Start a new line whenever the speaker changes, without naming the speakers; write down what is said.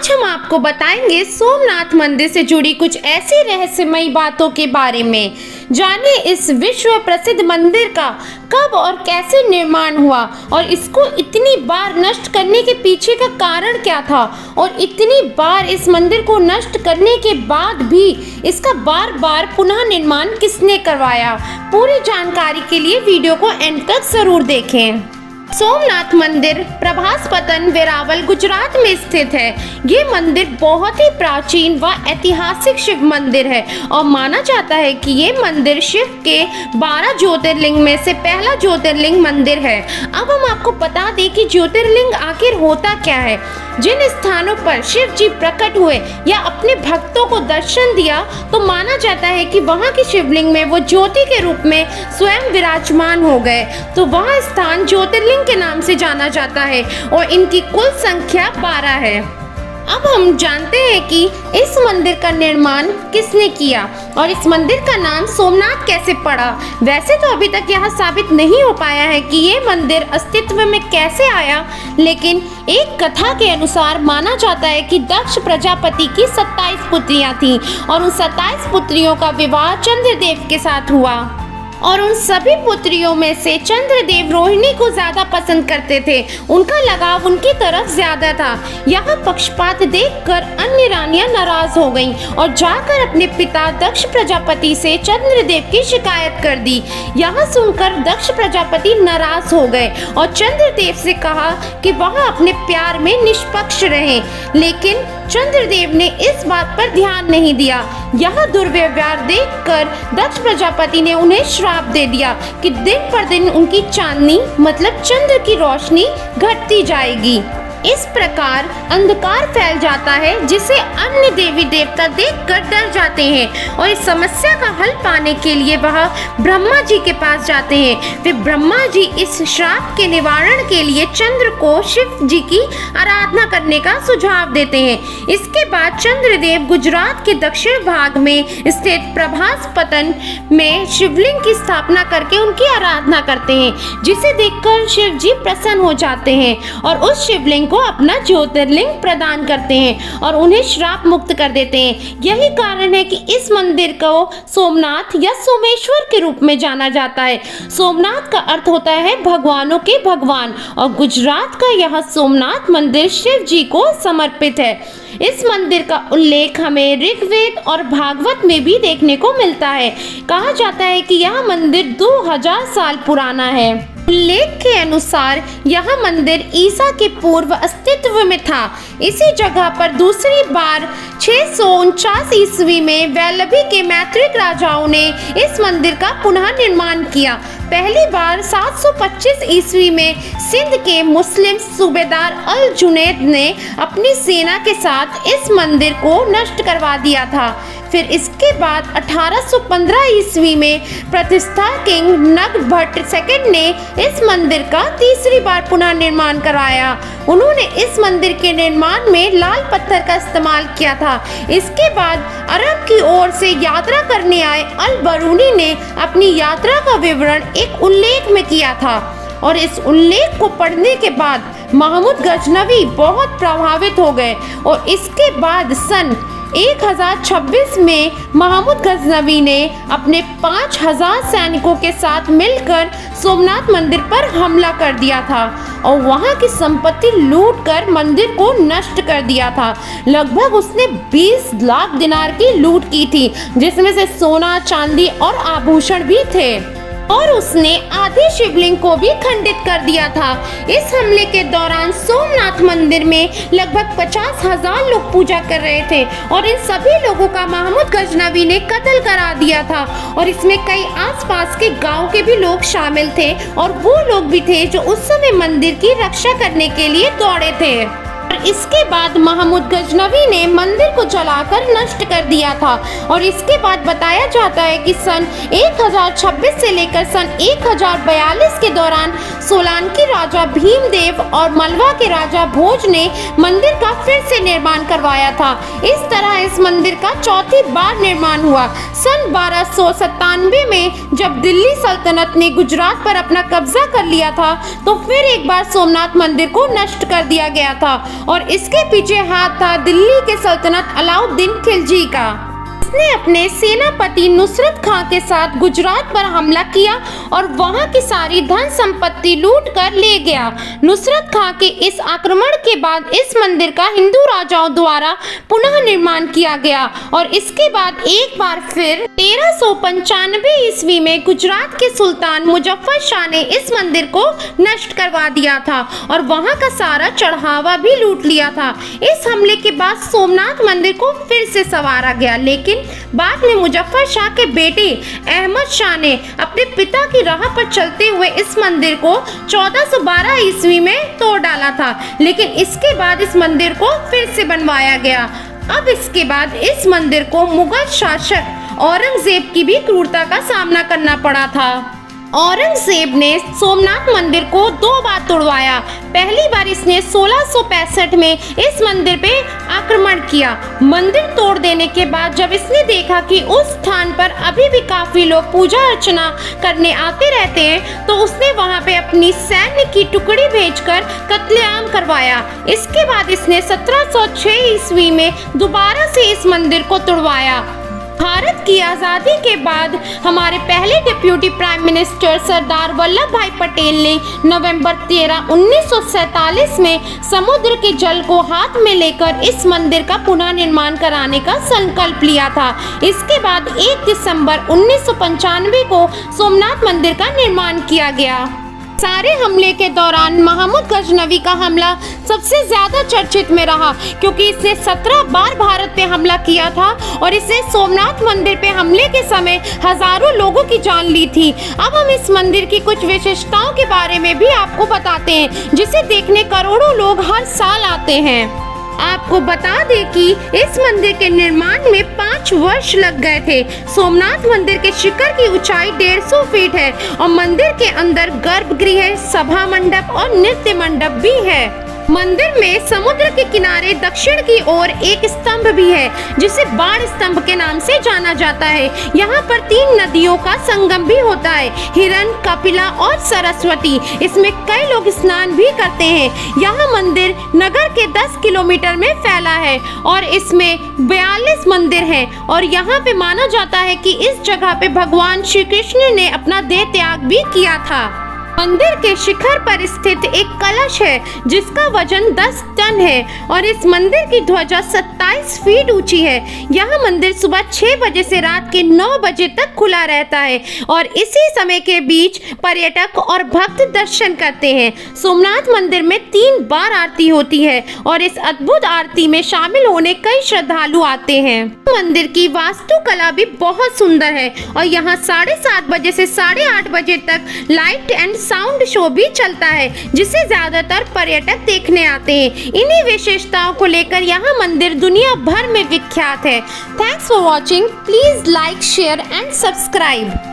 आज हम आपको बताएंगे सोमनाथ मंदिर से जुड़ी कुछ ऐसी रहस्यमयी बातों के बारे में। जानिए इस विश्व प्रसिद्ध मंदिर का कब और कैसे निर्माण हुआ और इसको इतनी बार नष्ट करने के पीछे का कारण क्या था और इतनी बार इस मंदिर को नष्ट करने के बाद भी इसका बार बार पुनः निर्माण किसने करवाया। पूरी जानकारी के लिए वीडियो को एंड तक जरूर देखें। सोमनाथ मंदिर प्रभासपतन वेरावल गुजरात में स्थित है। ये मंदिर बहुत ही प्राचीन व ऐतिहासिक शिव मंदिर है और माना जाता है कि ये मंदिर शिव के 12 ज्योतिर्लिंग में से पहला ज्योतिर्लिंग मंदिर है। अब हम आपको बता दें कि ज्योतिर्लिंग आखिर होता क्या है। जिन स्थानों पर शिव जी प्रकट हुए या अपने भक्तों को दर्शन दिया तो माना जाता है कि वहाँ की शिवलिंग में वो ज्योति के रूप में स्वयं विराजमान हो गए, तो वह स्थान ज्योतिर्लिंग के नाम से जाना जाता है और इनकी कुल संख्या 12 है। अब हम जानते हैं कि इस मंदिर का निर्माण किसने किया और इस मंदिर का नाम सोमनाथ कैसे पड़ा। वैसे तो अभी तक यह साबित नहीं हो पाया है कि ये मंदिर अस्तित्व में कैसे आया, लेकिन एक कथा के अनुसार माना जाता है कि दक्ष प्रजापति की 27 पुत्रियां थीं और उन 27 पुत्रियों का विवाह चंद्रदेव के साथ हुआ और उन सभी पुत्रियों में से चंद्रदेव रोहिणी को ज्यादा पसंद करते थे। उनका लगाव उनकी तरफ ज्यादा था। यह पक्षपात देखकर अन्य रानियां नाराज हो गईं और जाकर अपने पिता दक्ष प्रजापति से चंद्रदेव की शिकायत कर दी। यह सुनकर दक्ष प्रजापति नाराज हो गए और चंद्रदेव से कहा कि वह अपने प्यार में निष्पक्ष रहें, लेकिन चंद्रदेव ने इस बात पर ध्यान नहीं दिया। यह दुर्व्यवहार देखकर दक्ष प्रजापति ने उन्हें श्राप दे दिया कि दिन पर दिन उनकी चांदनी मतलब चंद्र की रोशनी घटती जाएगी। इस प्रकार अंधकार फैल जाता है जिसे अन्य देवी देवता देखकर डर जाते हैं और इस समस्या का हल पाने के लिए वह ब्रह्मा जी के पास जाते हैं। फिर ब्रह्मा जी इस श्राप के निवारण के लिए चंद्र को शिव जी की आराधना करने का सुझाव देते हैं। इसके बाद चंद्रदेव गुजरात के दक्षिण भाग में स्थित प्रभासपतन में शिवलिंग की स्थापना करके उनकी आराधना करते हैं, जिसे देखकर शिव जी प्रसन्न हो जाते हैं और उस शिवलिंग को अपना ज्योतिर्लिंग प्रदान करते हैं और उन्हें श्राप मुक्त कर देते हैं। यही कारण है कि इस मंदिर को सोमनाथ या सोमेश्वर के रूप में जाना जाता है। सोमनाथ का अर्थ होता है भगवानों के भगवान और गुजरात का यह सोमनाथ मंदिर शिव जी को समर्पित है। इस मंदिर का उल्लेख हमें ऋग्वेद और भागवत में भी देखने को मिलता है। कहा जाता है कि यह मंदिर 2000 साल पुराना है। उल्लेख के अनुसार यह मंदिर ईसा के पूर्व अस्तित्व में था। इसी जगह पर दूसरी बार 649 ईस्वी में वैलभी के मैत्रिक राजाओं ने इस मंदिर का पुनः निर्माण किया। पहली बार 725 ईस्वी में सिंध के मुस्लिम सूबेदार अल जुनैद ने अपनी सेना के साथ इस मंदिर को नष्ट करवा दिया था। फिर इसके बाद 1815 ईस्वी में प्रतिष्ठा किंग नगभट्ट सेकंड ने इस मंदिर का तीसरी बार पुनः निर्माण कराया। उन्होंने इस मंदिर के निर्माण में लाल पत्थर का इस्तेमाल किया था। इसके बाद अरब की ओर से यात्रा करने आए अल बरूनी ने अपनी यात्रा का विवरण एक उल्लेख में किया था और इस उल्लेख को पढ़ने के बाद महमूद गजनवी बहुत प्रभावित हो गए और इसके बाद सन 1026 में महमूद गजनवी ने अपने 5000 सैनिकों के साथ मिलकर सोमनाथ मंदिर पर हमला कर दिया था और वहां की संपत्ति लूटकर मंदिर को नष्ट कर दिया था। लगभग उसने 20 लाख दिनार की लूट की थी, जिसमें से सोना, चांदी और आभूषण भी थे और उसने आधे शिवलिंग को भी खंडित कर दिया था। इस हमले के दौरान सोमनाथ मंदिर में लगभग 50,000 लोग पूजा कर रहे थे और इन सभी लोगों का महमूद गजनवी ने कत्ल करा दिया था और इसमें कई आसपास के गांव के भी लोग शामिल थे और वो लोग भी थे जो उस समय मंदिर की रक्षा करने के लिए दौड़े थे। इसके बाद महमूद गजनवी ने मंदिर को जलाकर नष्ट कर दिया था और इसके बाद बताया जाता है कि सन 1026 से लेकर सन 1042 के दौरान सोलांकी राजा भीमदेव और मलवा के राजा भोज ने मंदिर का फिर से निर्माण करवाया था। इस तरह इस मंदिर का चौथी बार निर्माण हुआ। सन 1297 में जब दिल्ली सल्तनत ने गुजरात पर अपना कब्जा कर लिया था तो फिर एक बार सोमनाथ मंदिर को नष्ट कर दिया गया था और इसके पीछे हाथ था दिल्ली के सल्तनत अलाउद्दीन खिलजी का। उसने अपने सेनापति नुसरत खां के साथ गुजरात पर हमला किया और वहां की सारी धन संपत्ति लूट कर ले गया। नुसरत खां के इस आक्रमण के बाद इस मंदिर का हिंदू राजाओं द्वारा पुनः निर्माण किया गया और इसके बाद एक बार फिर 1395 ईस्वी में गुजरात के सुल्तान मुजफ्फर शाह ने इस मंदिर को नष्ट करवा दिया था और वहां का सारा चढ़ावा भी लूट लिया था। इस हमले के बाद सोमनाथ मंदिर को फिर से संवारा गया, लेकिन बाद में मुजफ्फर शाह के बेटे अहमद शाह ने अपने पिता की राह पर चलते हुए इस मंदिर को 1412 ईस्वी में तोड़ डाला था, लेकिन इसके बाद इस मंदिर को फिर से बनवाया गया। अब इसके बाद इस मंदिर को मुगल शासक औरंगजेब की भी क्रूरता का सामना करना पड़ा था। औरंगजेब ने सोमनाथ मंदिर को 2 बार तोड़वाया। पहली बार इसने 1665 में इस मंदिर पे आक्रमण किया। मंदिर तोड़ देने के बाद जब इसने देखा कि उस स्थान पर अभी भी काफी लोग पूजा अर्चना करने आते रहते हैं, तो उसने वहां पे अपनी सैन्य की टुकड़ी भेजकर कत्लेआम करवाया। इसके बाद इसने 1706 ईस्वी में दोबारा से इस मंदिर को तोड़वाया। भारत की आज़ादी के बाद हमारे पहले deputy prime minister Sardar Vallabh भाई पटेल ने नवंबर 13, 1947 में समुद्र के जल को हाथ में लेकर इस मंदिर का पुनः निर्माण कराने का संकल्प लिया था। इसके बाद 1 दिसंबर 1995 को सोमनाथ मंदिर का निर्माण किया गया। सारे हमले के दौरान महमूद गजनवी का हमला सबसे ज्यादा चर्चित में रहा, क्योंकि इसने 17 बार भारत पे हमला किया था और इसने सोमनाथ मंदिर पे हमले के समय हजारों लोगों की जान ली थी। अब हम इस मंदिर की कुछ विशेषताओं के बारे में भी आपको बताते हैं, जिसे देखने करोड़ों लोग हर साल आते हैं। आपको बता दें कि इस मंदिर के निर्माण में 5 वर्ष लग गए थे। सोमनाथ मंदिर के शिखर की ऊंचाई 150 फीट है और मंदिर के अंदर गर्भगृह, सभा मंडप और नृत्य मंडप भी है। मंदिर में समुद्र के किनारे दक्षिण की ओर एक स्तंभ भी है, जिसे बाण स्तंभ के नाम से जाना जाता है। यहाँ पर 3 नदियों का संगम भी होता है, हिरन, कपिला और सरस्वती। इसमें कई लोग स्नान भी करते हैं। यह मंदिर नगर के 10 किलोमीटर में फैला है और इसमें 42 मंदिर हैं और यहाँ पे माना जाता है कि इस जगह पे भगवान श्री कृष्ण ने अपना देह त्याग भी किया था। मंदिर के शिखर पर स्थित एक कलश है जिसका वजन 10 टन है और इस मंदिर की ध्वजा 27 फीट ऊंची है। यह मंदिर सुबह 6 बजे से रात के 9 बजे तक खुला रहता है और इसी समय के बीच पर्यटक और भक्त दर्शन करते हैं। सोमनाथ मंदिर में 3 बार आरती होती है और इस अद्भुत आरती में शामिल होने कई श्रद्धालु आते हैं। मंदिर की वास्तुकला भी बहुत सुंदर है और यहाँ 7:30 बजे से 8:30 बजे तक लाइट एंड साउंड शो भी चलता है, जिसे ज्यादातर पर्यटक देखने आते हैं। इन्हीं विशेषताओं को लेकर यहाँ मंदिर दुनिया भर में विख्यात है। Thanks for watching. Please like, share and subscribe.